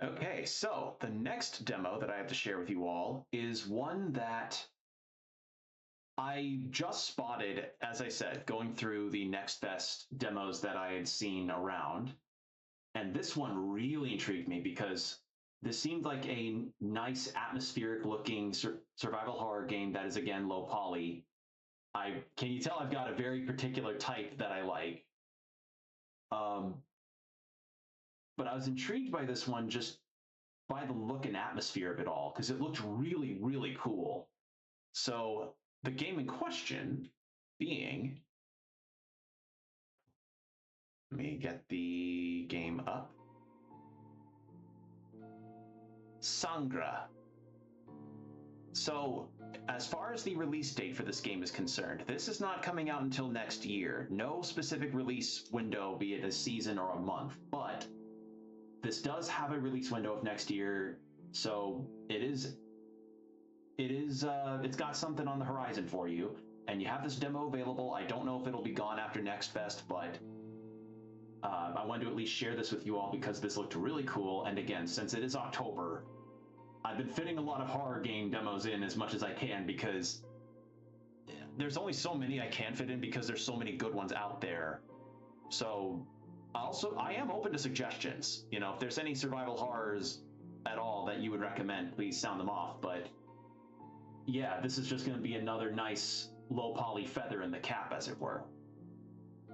Okay, so the next demo that I have to share with you all is one that I just spotted, as I said, going through the Next Fest demos that I had seen around. And this one really intrigued me because this seemed like a nice atmospheric looking survival horror game that is again low poly. I can you tell I've got a very particular type that I like. Um, but I was intrigued by this one just by the look and atmosphere of it all because it looked really, really cool. So the game in question being, let me get the game up. SANGRA. So as far as the release date for this game is concerned, this is not coming out until next year. No specific release window, be it a season or a month, but this does have a release window of next year, so it's got something on the horizon for you, and you have this demo available. I don't know if it'll be gone after Next Fest, but I wanted to at least share this with you all because this looked really cool. And again, since it is October, I've been fitting a lot of horror game demos in as much as I can because there's only so many I can fit in because there's so many good ones out there. So I am open to suggestions. You know, if there's any survival horrors at all that you would recommend, please sound them off. But yeah, this is just going to be another nice low poly feather in the cap, as it were.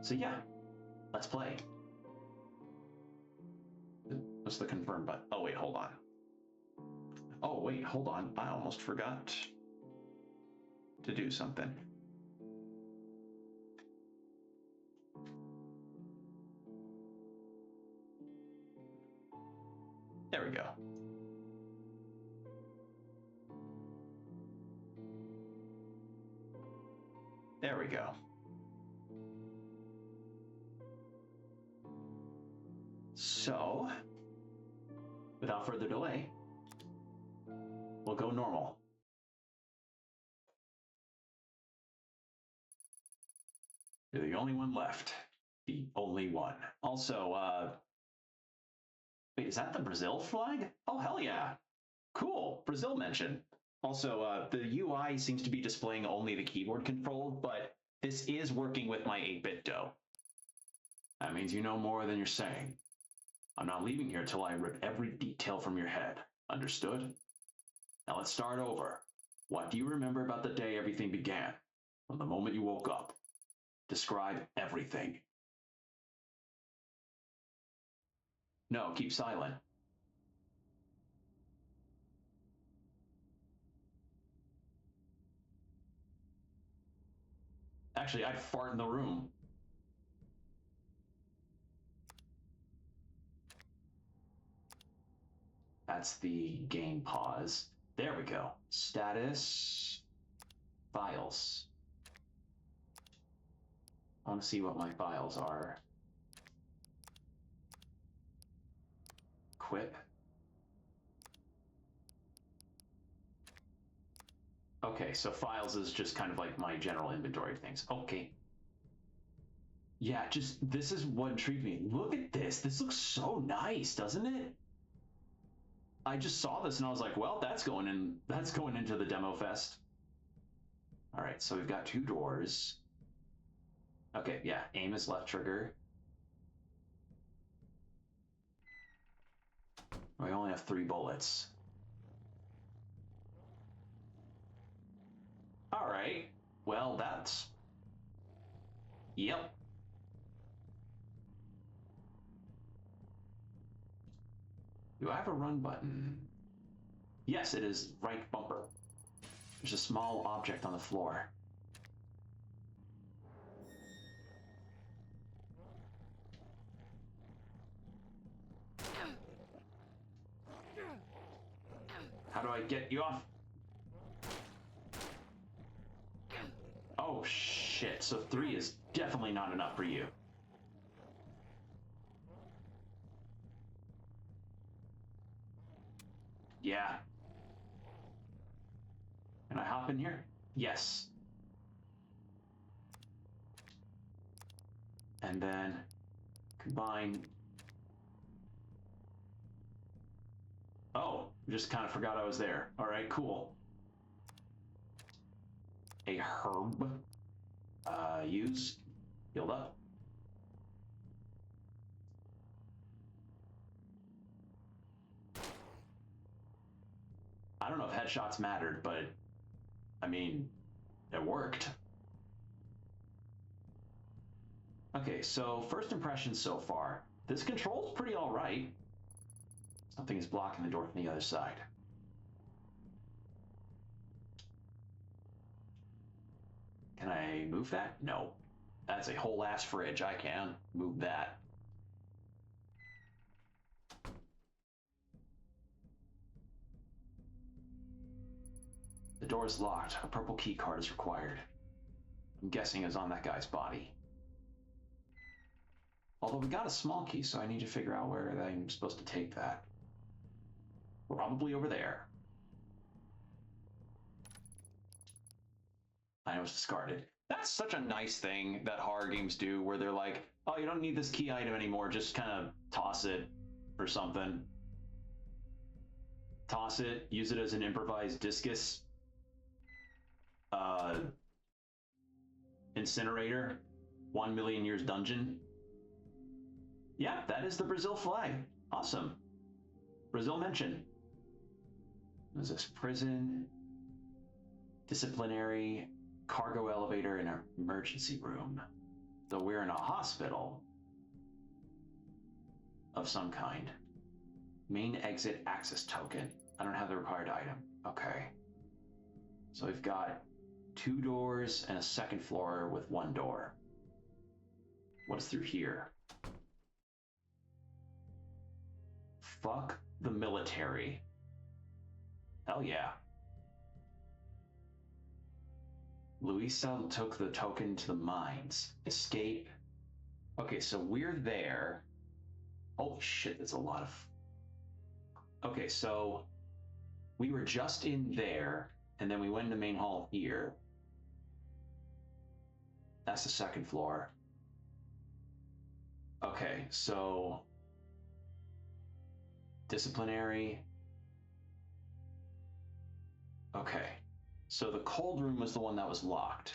So yeah, let's play. What's the confirm button? Oh wait, hold on. Oh wait, hold on. I almost forgot to do something. There we go. There we go. So, without further delay, we'll go normal. You're the only one left. The only one. Also, wait, is that the Brazil flag? Oh, hell yeah. Cool. Brazil mention. Also, the UI seems to be displaying only the keyboard control, but this is working with my 8-bit dough. That means you know more than you're saying. I'm not leaving here till I rip every detail from your head. Understood? Now let's start over. What do you remember about the day everything began? From the moment you woke up? Describe everything. No, keep silent. Actually, I'd fart in the room. That's the game pause. There we go. Status. Files. I want to see what my files are. Quip. Okay, so files is just kind of like my general inventory of things. Okay. Yeah, just this is what intrigued me. Look at this. This looks so nice, doesn't it? I just saw this and I was like, well, that's going in. That's going into the demo fest. All right, so we've got 2 doors. Okay, yeah, aim is left trigger. We only have 3 bullets. All right, well, that's... Yep. Do I have a run button? Yes, it is right bumper. There's a small object on the floor. How do I get you off? Oh shit, so 3 is definitely not enough for you. Yeah. Can I hop in here? Yes. And then combine. Just kind of forgot I was there. All right, cool. A herb. Use. Healed up. I don't know if headshots mattered, but I mean, it worked. Okay, so first impressions so far. This control's pretty all right. Something is blocking the door from the other side. Can I move that? No. That's a whole ass fridge. I can move that. The door is locked. A purple key card is required. I'm guessing it's on that guy's body. Although we got a small key, so I need to figure out where I'm supposed to take that. Probably over there. I know it's discarded. That's such a nice thing that horror games do, where they're like, oh, you don't need this key item anymore, just kind of toss it or something. Toss it, use it as an improvised discus. Incinerator, 1 million years dungeon. Yeah, that is the Brazil flag. Awesome. Brazil mention. There's this prison, disciplinary, cargo elevator, and an emergency room. So we're in a hospital of some kind. Main exit access token. I don't have the required item. Okay. So we've got 2 doors and a second floor with 1 door. What's through here? Fuck the military. Hell yeah. Luisa took the token to the mines. Escape. Okay, so we're there. Holy shit, that's a lot of... Okay, so we were just in there, and then we went into main hall here. That's the second floor. Okay, so disciplinary. Okay, so the cold room was the one that was locked.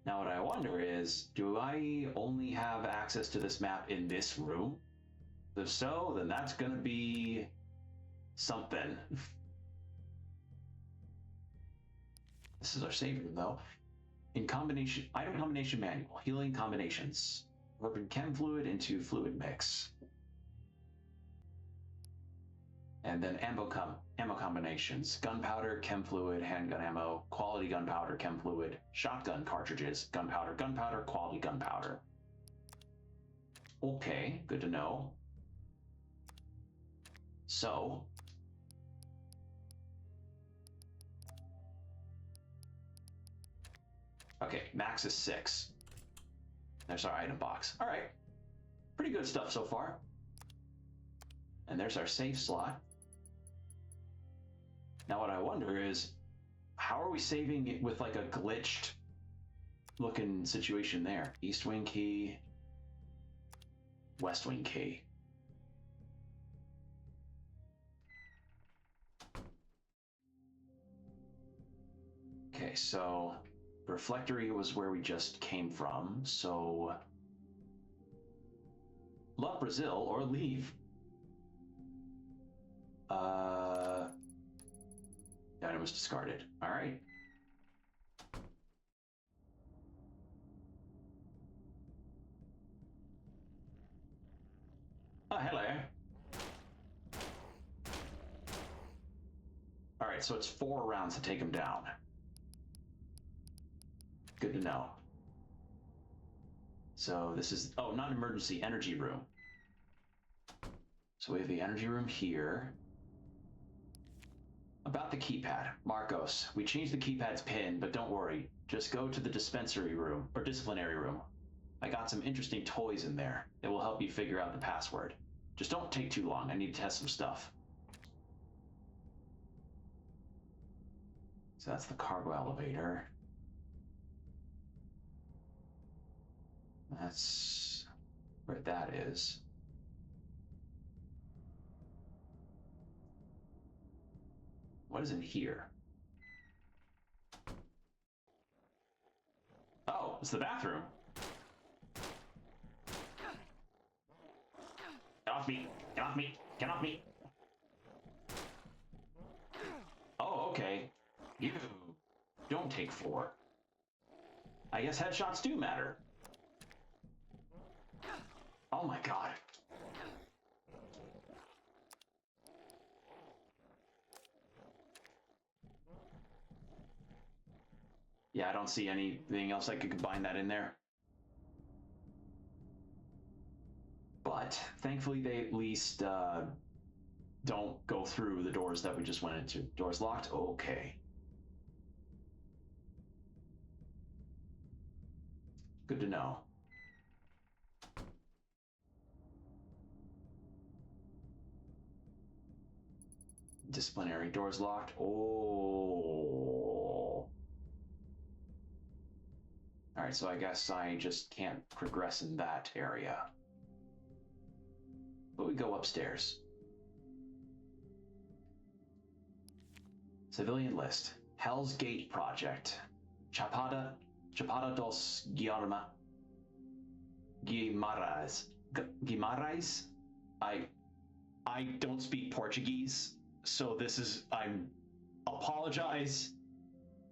Now what I wonder is, do I only have access to this map in this room? If so, then that's gonna be something. This is our save room though. In combination, item combination manual, healing combinations. Urban chem fluid into fluid mix. And then ammo combinations. Gunpowder, chem fluid, handgun ammo, quality gunpowder, chem fluid, shotgun cartridges, gunpowder, quality gunpowder. Okay, good to know. So, okay, max is 6. There's our item box. All right, pretty good stuff so far. And there's our save slot. Now what I wonder is, how are we saving it with like a glitched looking situation there? East wing key, west wing key. Okay, so the reflectory was where we just came from, so love Brazil or leave. The item was discarded. All right. Oh, hello. All right, so it's 4 rounds to take him down. Good to know. So this is, oh, not emergency, energy room. So we have the energy room here. About the keypad, Marcos, we changed the keypad's pin, but don't worry. Just go to the dispensary room, or disciplinary room. I got some interesting toys in there. It will help you figure out the password. Just don't take too long. I need to test some stuff. So that's the cargo elevator. That's where that is. What is in here? Oh, it's the bathroom. Get off me! Get off me! Get off me! Oh, okay. You don't take 4. I guess headshots do matter. Oh my god. Yeah, I don't see anything else I could combine that in there. But thankfully they at least don't go through the doors that we just went into. Doors locked? Okay. Good to know. Disciplinary. Doors locked. Oh. Alright, so I guess I just can't progress in that area. But we go upstairs. Civilian list. Hell's Gate Project. Chapada dos Guimarães. Guimarães? I don't speak Portuguese, so I apologize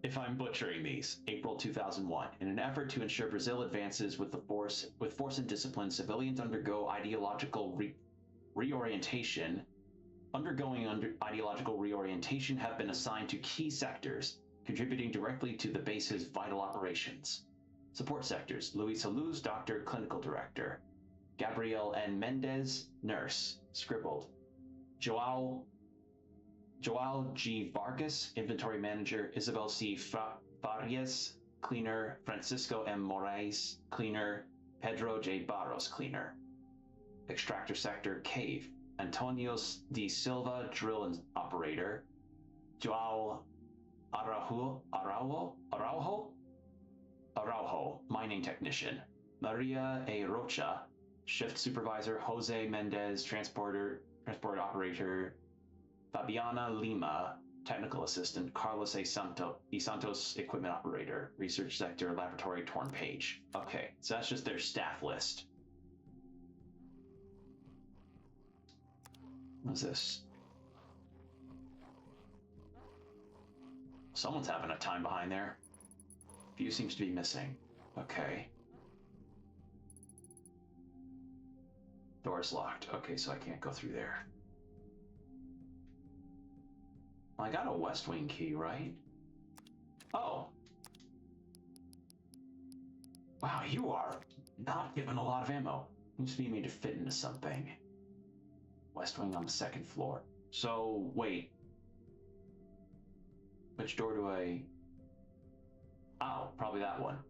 if I'm butchering these. April 2001. In an effort to ensure Brazil advances with force and discipline, civilians undergoing ideological reorientation have been assigned to key sectors, contributing directly to the base's vital operations. Support sectors: Luisa Luz, Doctor, Clinical Director; Gabriel N. Mendez, Nurse, scribbled; Joao G. Vargas, Inventory Manager; Isabel C. Farias, Cleaner; Francisco M. Moraes, Cleaner; Pedro J. Barros, Cleaner. Extractor Sector, Cave; Antonio D. Silva, Drill Operator; Joao Araujo, Mining Technician; Maria A. Rocha, Shift Supervisor; Jose Mendez, Transport Operator; Fabiana Lima, Technical Assistant; Carlos A. Santos, Equipment Operator; Research Sector, Laboratory, Torn Page. Okay, so that's just their staff list. What's this? Someone's having a time behind there. View seems to be missing. Okay. Door's locked. Okay, so I can't go through there. Well, I got a West Wing key, right? Oh. Wow, you are not given a lot of ammo. Seems to be made to fit into something. West Wing on the 2nd floor. So, wait. Which door do I... Oh, probably that one.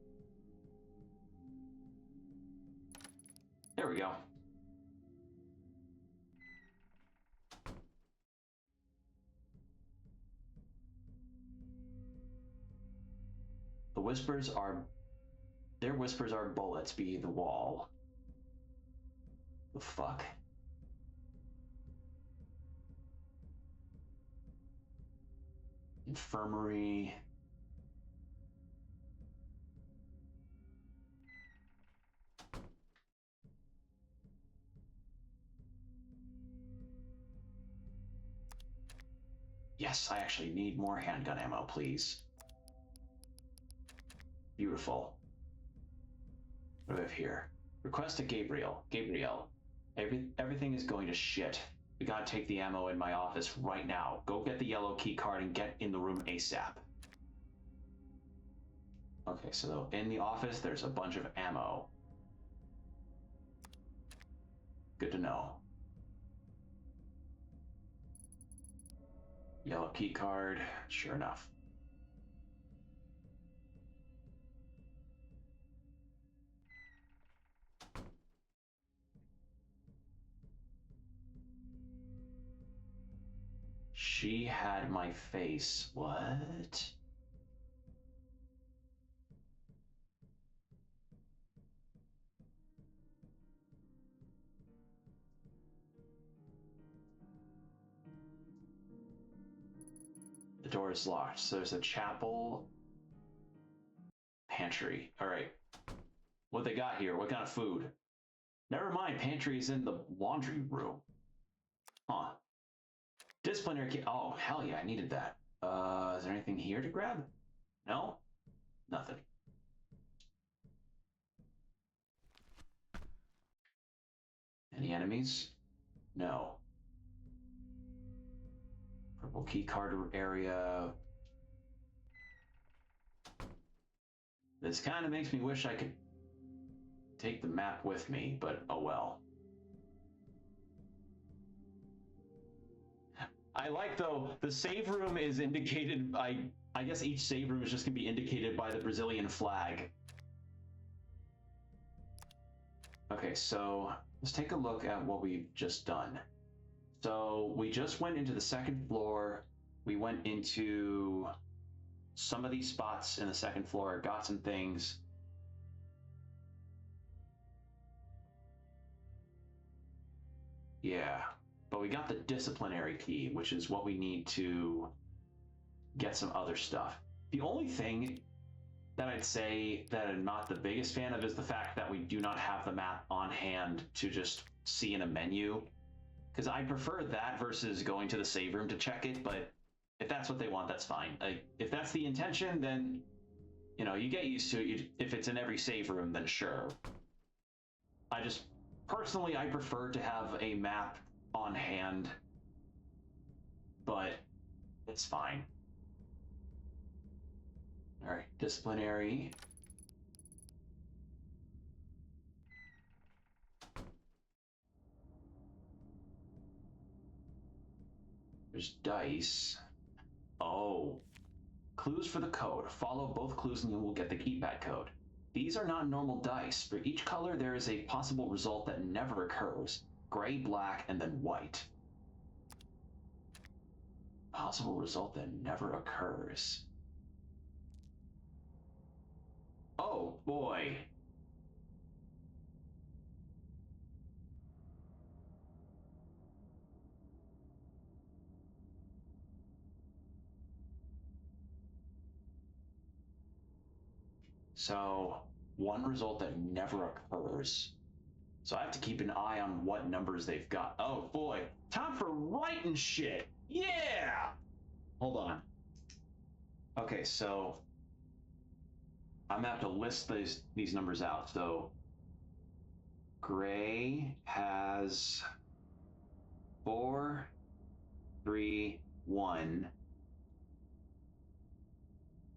There we go. The whispers are... Their whispers are bullets be the wall. The fuck? Infirmary. Yes, I actually need more handgun ammo, please. Beautiful. What do we have here? Request to Gabriel. Gabriel, everything is going to shit. We gotta take the ammo in my office right now. Go get the yellow key card and get in the room ASAP. Okay, so in the office, there's a bunch of ammo. Good to know. Yellow key card, sure enough. She had my face. What? The door is locked. So there's a chapel, pantry. All right. What they got here? What kind of food? Never mind, pantry is in the laundry room. Huh. Disciplinary key. Oh, hell yeah, I needed that. Is there anything here to grab? No? Nothing. Any enemies? No. Purple key card area. This kind of makes me wish I could take the map with me, but oh well. I like, though, the save room is indicated by, I guess each save room is just going to be indicated by the Brazilian flag. Okay, so let's take a look at what we've just done. So we just went into the second floor. We went into some of these spots in the second floor, got some things. Yeah, but we got the disciplinary key, which is what we need to get some other stuff. The only thing that I'd say that I'm not the biggest fan of is the fact that we do not have the map on hand to just see in a menu. Because I prefer that versus going to the save room to check it, but if that's what they want, that's fine. If that's the intention, then, you know, you get used to it. If it's in every save room, then sure. Personally, I prefer to have a map on hand, but it's fine. All right, disciplinary. There's dice. Oh. Clues for the code. Follow both clues and you will get the keypad code. These are not normal dice. For each color, there is a possible result that never occurs. Gray, black, and then white. Possible result that never occurs. Oh, boy. So, one result that never occurs. So I have to keep an eye on what numbers they've got. Oh boy, time for writing shit. Yeah. Hold on. Okay, so I'm gonna have to list these numbers out. So gray has 4, 3, 1.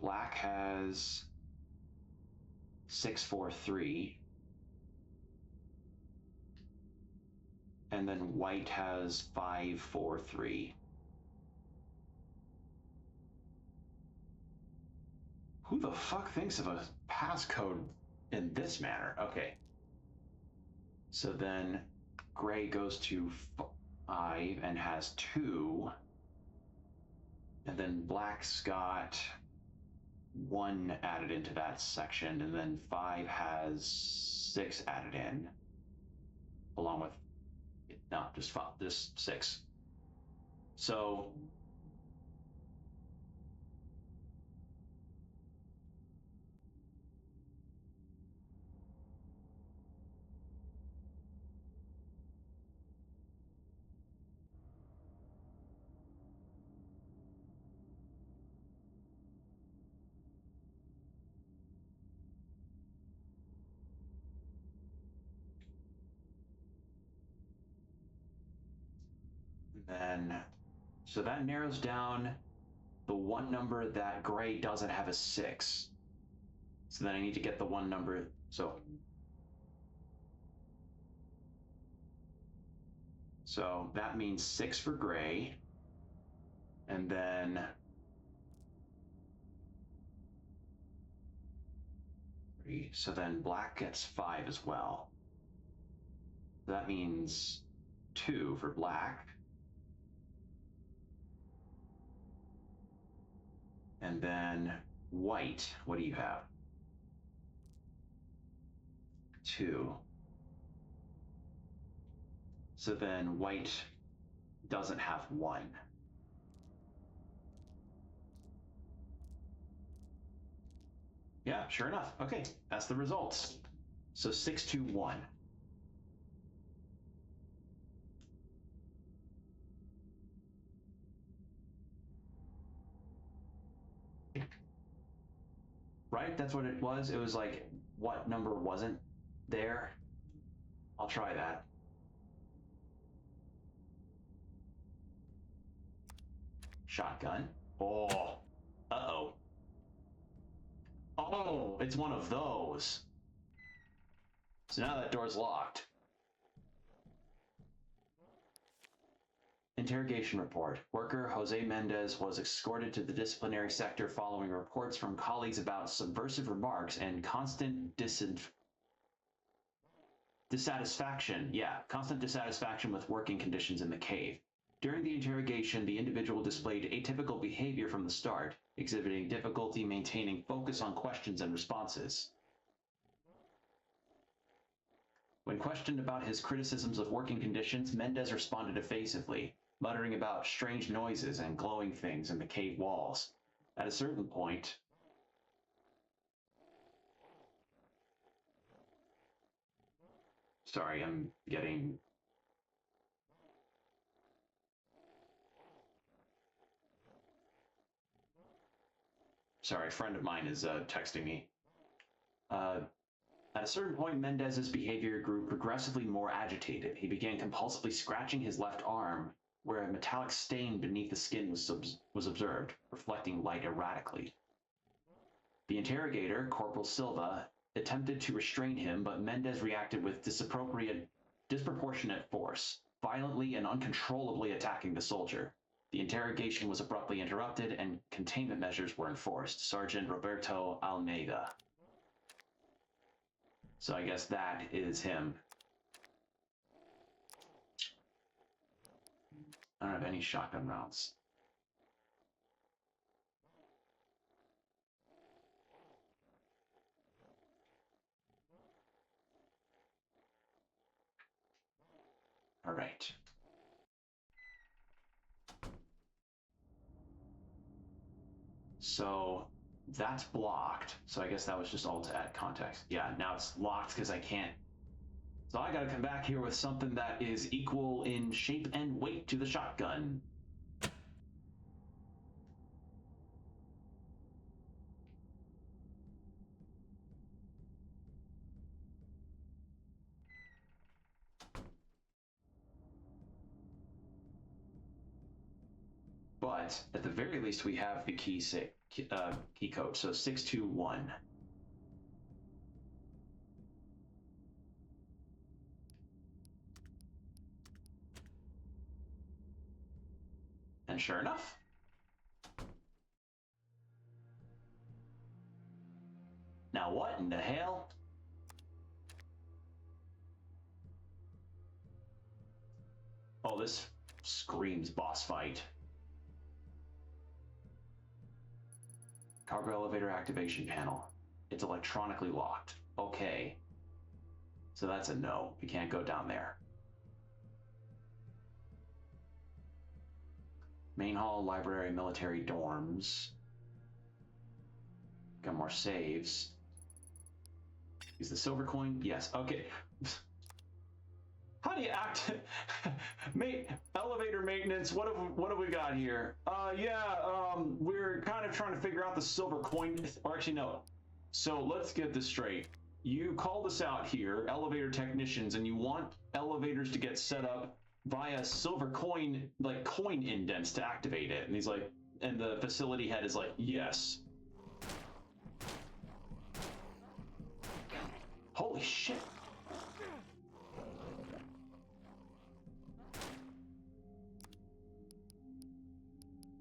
Black has 6, 4, 3. And then white has 5, 4, 3. Who the fuck thinks of a passcode in this manner? Okay. So then gray goes to 5 and has 2. And then black's got 1 added into that section. And then 5 has 6 added in. Along with, no, just 6. So then, so that narrows down the one number that gray doesn't have a 6. So then I need to get the one number. So that means 6 for gray. And then so then black gets 5 as well. That means 2 for black. And then white, what do you have? 2. So then white doesn't have 1. Yeah, sure enough. Okay, that's the results. So 621. Right? That's what it was. It was like, what number wasn't there? I'll try that. Shotgun. Oh. Uh-oh. Oh, it's one of those. So now that door's locked. Interrogation report. Worker Jose Mendez was escorted to the disciplinary sector following reports from colleagues about subversive remarks and constant dissatisfaction. Yeah, constant dissatisfaction with working conditions in the cave. During the interrogation, the individual displayed atypical behavior from the start, exhibiting difficulty maintaining focus on questions and responses. When questioned about his criticisms of working conditions, Mendez responded evasively, muttering about strange noises and glowing things in the cave walls. At a certain point, sorry, I'm getting... Sorry, a friend of mine is texting me. At a certain point, Mendez's behavior grew progressively more agitated. He began compulsively scratching his left arm, where a metallic stain beneath the skin was observed, reflecting light erratically. The interrogator, Corporal Silva, attempted to restrain him, but Mendez reacted with disproportionate force, violently and uncontrollably attacking the soldier. The interrogation was abruptly interrupted and containment measures were enforced. Sergeant Roberto Almeida. So I guess that is him. I don't have any shotgun rounds. All right. So that's blocked. So I guess that was just all to add context. Yeah, now it's locked because I can't. So I gotta come back here with something that is equal in shape and weight to the shotgun. But at the very least, we have the key code. So 621. And sure enough, now what in the hell? Oh, this screams boss fight. Cargo elevator activation panel. It's electronically locked. Okay. So that's a no. We can't go down there. Main hall, library, military dorms. Got more saves. Use the silver coin? Yes. Okay. How do you act? Elevator maintenance. What have we got here? We're kind of trying to figure out the silver coin. Or actually, no. So let's get this straight. You called us out here, elevator technicians, and you want elevators to get set up via silver coin, like coin indents to activate it. And he's like, and the facility head is like, yes. Holy shit.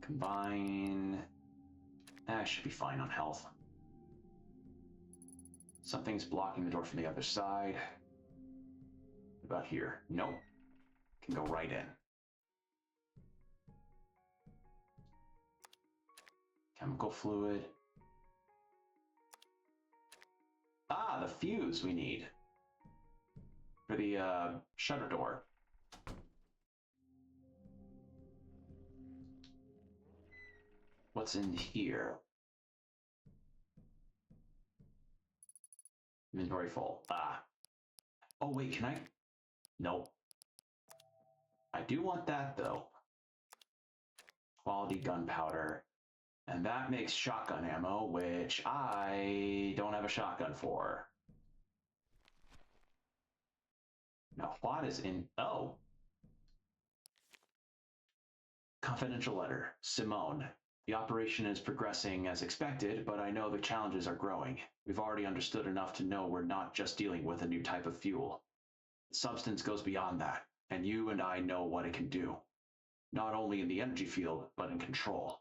Combine. I should be fine on health. Something's blocking the door from the other side. What about here? Nope. Can go right in. Chemical fluid. Ah, the fuse we need for the shutter door. What's in here? Inventory full. Ah. Oh, wait, can I? Nope. I do want that, though. Quality gunpowder. And that makes shotgun ammo, which I don't have a shotgun for. Now, what is in... Oh. Confidential letter. Simone. The operation is progressing as expected, but I know the challenges are growing. We've already understood enough to know we're not just dealing with a new type of fuel. The substance goes beyond that, and you and I know what it can do. Not only in the energy field, but in control.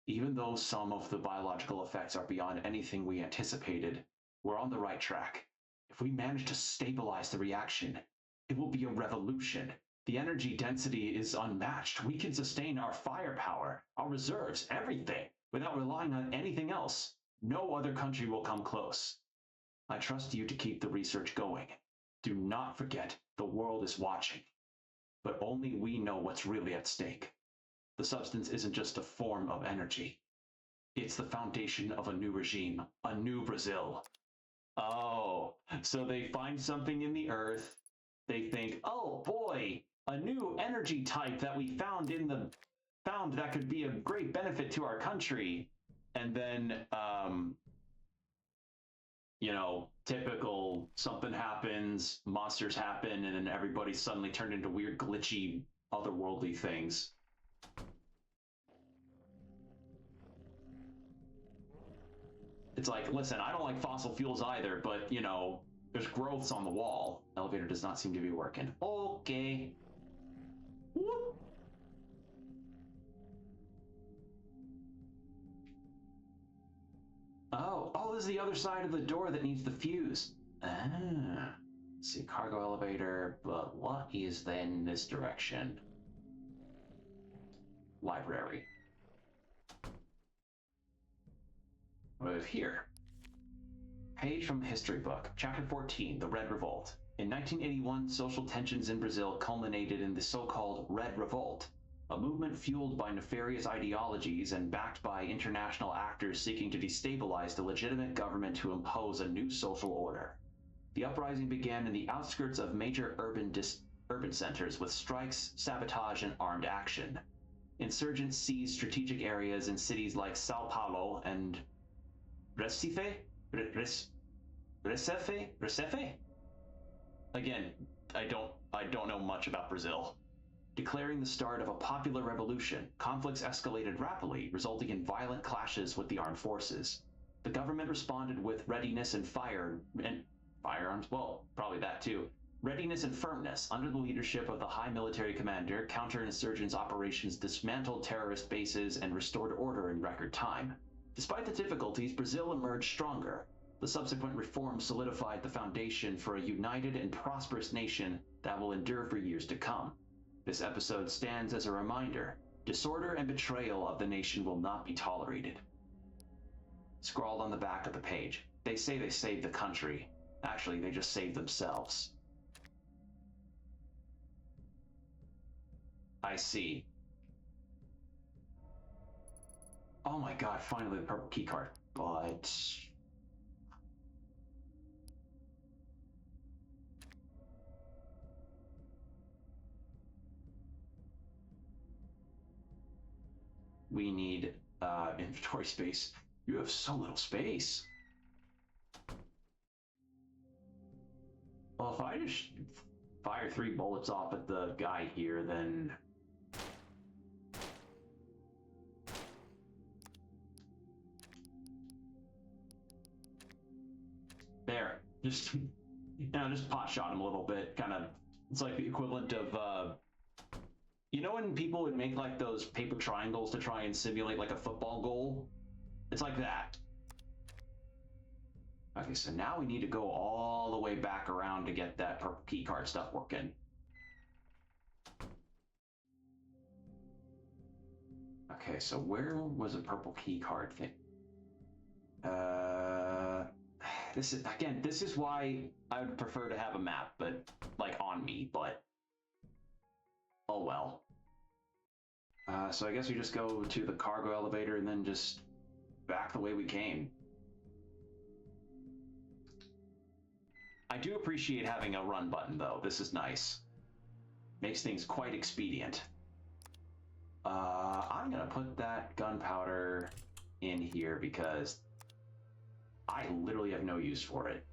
Even though some of the biological effects are beyond anything we anticipated, we're on the right track. If we manage to stabilize the reaction, it will be a revolution. The energy density is unmatched. We can sustain our firepower, our reserves, everything, without relying on anything else. No other country will come close. I trust you to keep the research going. Do not forget, the world is watching. But only we know what's really at stake. The substance isn't just a form of energy. It's the foundation of a new regime, a new Brazil. Oh, so they find something in the earth. They think, oh boy, a new energy type that we found that could be a great benefit to our country. And then, typical something happens, monsters happen, and then everybody suddenly turned into weird, glitchy, otherworldly things. It's like, listen, I don't like fossil fuels either, but, there's growths on the wall. Elevator does not seem to be working. Okay. Whoop. Oh, this is the other side of the door that needs the fuse. Ah. Let's see, cargo elevator, but what is then this direction? Library. What is here? Page from the history book, Chapter 14, The Red Revolt. In 1981, social tensions in Brazil culminated in the so-called Red Revolt, a movement fueled by nefarious ideologies and backed by international actors seeking to destabilize the legitimate government to impose a new social order. The uprising began in the outskirts of major urban centers with strikes, sabotage, and armed action. Insurgents seized strategic areas in cities like Sao Paulo and Recife? Recife? Again, I don't know much about Brazil. Declaring the start of a popular revolution, conflicts escalated rapidly, resulting in violent clashes with the armed forces. The government responded with readiness and firearms, well, probably that too. Readiness and firmness. Under the leadership of the high military commander, counterinsurgents operations dismantled terrorist bases and restored order in record time. Despite the difficulties, Brazil emerged stronger. The subsequent reforms solidified the foundation for a united and prosperous nation that will endure for years to come. This episode stands as a reminder. Disorder and betrayal of the nation will not be tolerated. Scrawled on the back of the page. They say they saved the country. Actually, they just saved themselves. I see. Oh my god, finally the purple keycard. But... we need inventory space. You have so little space. Well, if I just fire 3 bullets off at the guy here, then... there. Just, just pot shot him a little bit. Kind of, it's like the equivalent of, when people would make like those paper triangles to try and simulate like a football goal? It's like that. Okay, so now we need to go all the way back around to get that purple keycard stuff working. Okay, so where was a purple keycard thing? This is why I would prefer to have a map, but like on me, but oh well. So I guess we just go to the cargo elevator and then just back the way we came. I do appreciate having a run button, though. This is nice. Makes things quite expedient. I'm gonna put that gunpowder in here because I literally have no use for it.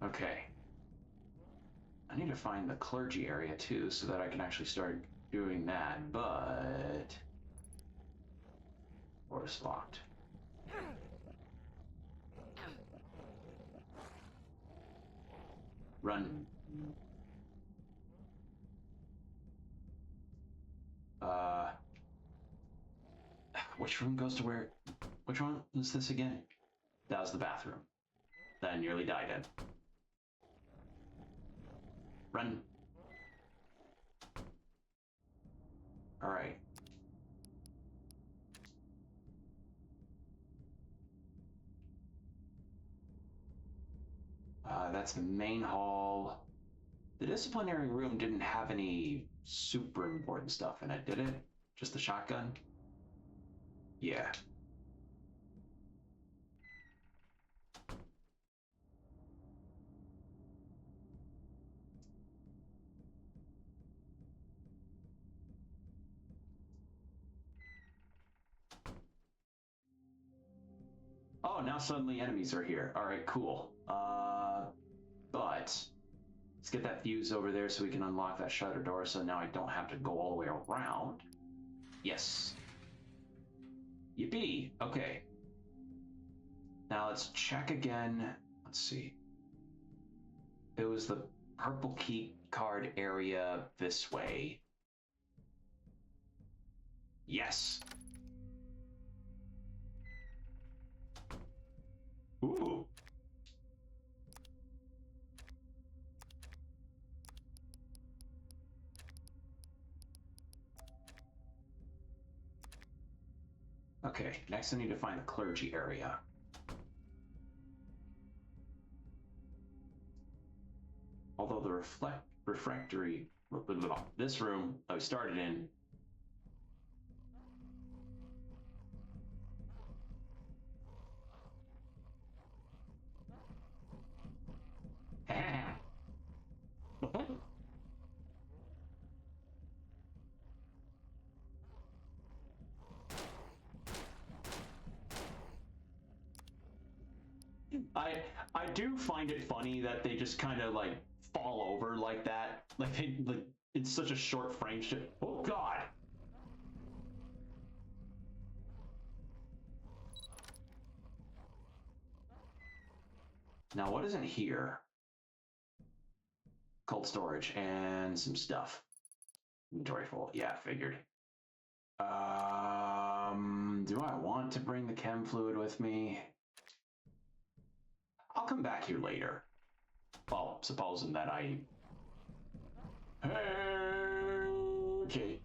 Okay. I need to find the clergy area too so that I can actually start doing that, but... Door is locked. Run. Which room goes to where? Which one was this again? That was the bathroom. That I nearly died in. Run. All right. That's the main hall. The disciplinary room didn't have any super important stuff in it, did it? Just the shotgun? Yeah. Oh, now suddenly enemies are here. All right, cool. But let's get that fuse over there so we can unlock that shutter door so now I don't have to go all the way around. Yes. Yippee. Okay. Now let's check again. Let's see. It was the purple key card area this way. Yes. Ooh. Okay, next I need to find the clergy area. Although the refractory, this room I started in, I do find it funny that they just kind of like fall over like that. Like it's such a short frame shift. Oh God. Now what isn't here? Cold storage and some stuff. Inventory full. Yeah, figured. Do I want to bring the chem fluid with me? I'll come back here later. Well, supposing that I... Okay.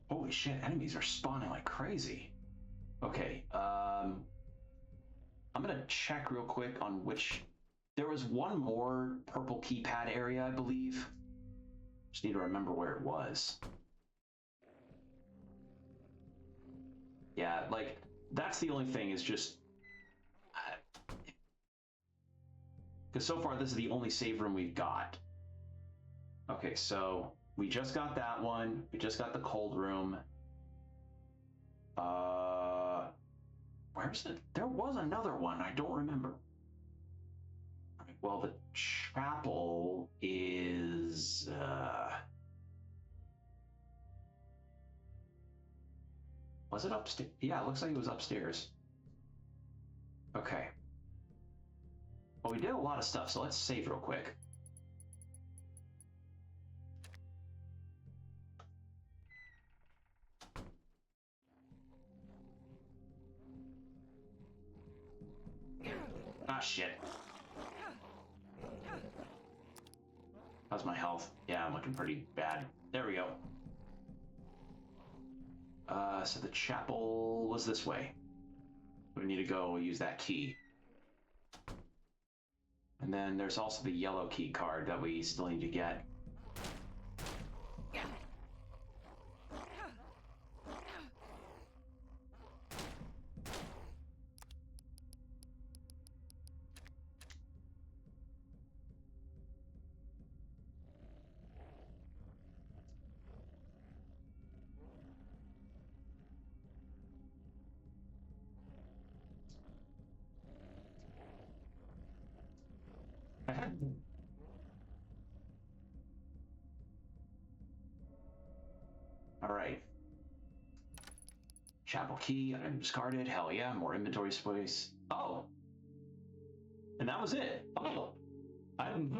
Holy shit, enemies are spawning like crazy. Okay, I'm gonna check real quick on which... There was one more purple keypad area, I believe. Just need to remember where it was. Yeah, like, that's the only thing is just... Because so far, this is the only save room we've got. Okay, so we just got that one. We just got the cold room. Where's it? There was another one. I don't remember. Right, well, the chapel is... Was it upstairs? Yeah, it looks like it was upstairs. Okay. Well, we did a lot of stuff, so let's save real quick. Ah, shit. How's my health? Yeah, I'm looking pretty bad. There we go. So the chapel was this way. We need to go use that key. And then there's also the yellow key card that we still need to get. All right. Chapel key, item discarded. Hell yeah, more inventory space. Oh. And that was it. Oh. I didn't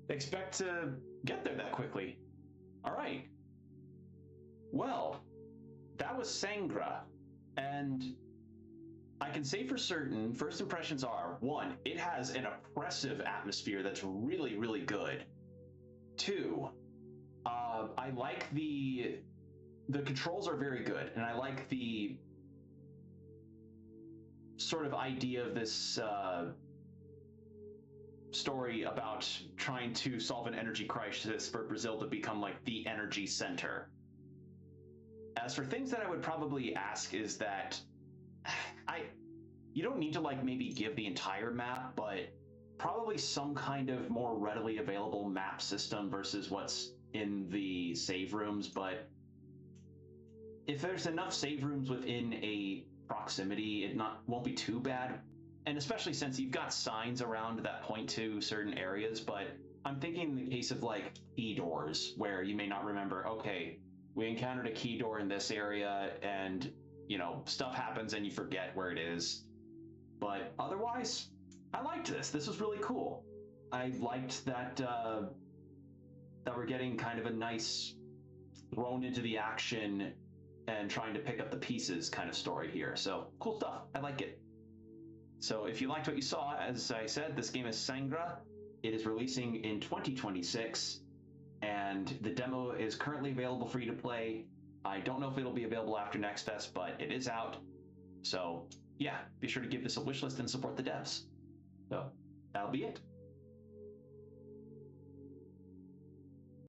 expect to get there that quickly. All right. Well, that was SANGRA. And I can say for certain, first impressions are, one, it has an oppressive atmosphere that's really, really good. Two, I like the controls are very good, and I like the sort of idea of this story about trying to solve an energy crisis for Brazil to become like the energy center. As for things that I would probably ask is that you don't need to like maybe give the entire map, but probably some kind of more readily available map system versus what's in the save rooms. But if there's enough save rooms within a proximity, it won't be too bad. And especially since you've got signs around that point to certain areas, but I'm thinking in the case of like key doors where you may not remember, okay, we encountered a key door in this area and you know, stuff happens and you forget where it is. But otherwise, I liked this. This was really cool. I liked that that we're getting kind of a nice thrown into the action and trying to pick up the pieces kind of story here. So cool stuff. I like it. So if you liked what you saw, as I said, this game is SANGRA. It is releasing in 2026, and the demo is currently available for you to play. I don't know if it'll be available after Next Fest, but it is out. So yeah, be sure to give this a wish list and support the devs. So that'll be it.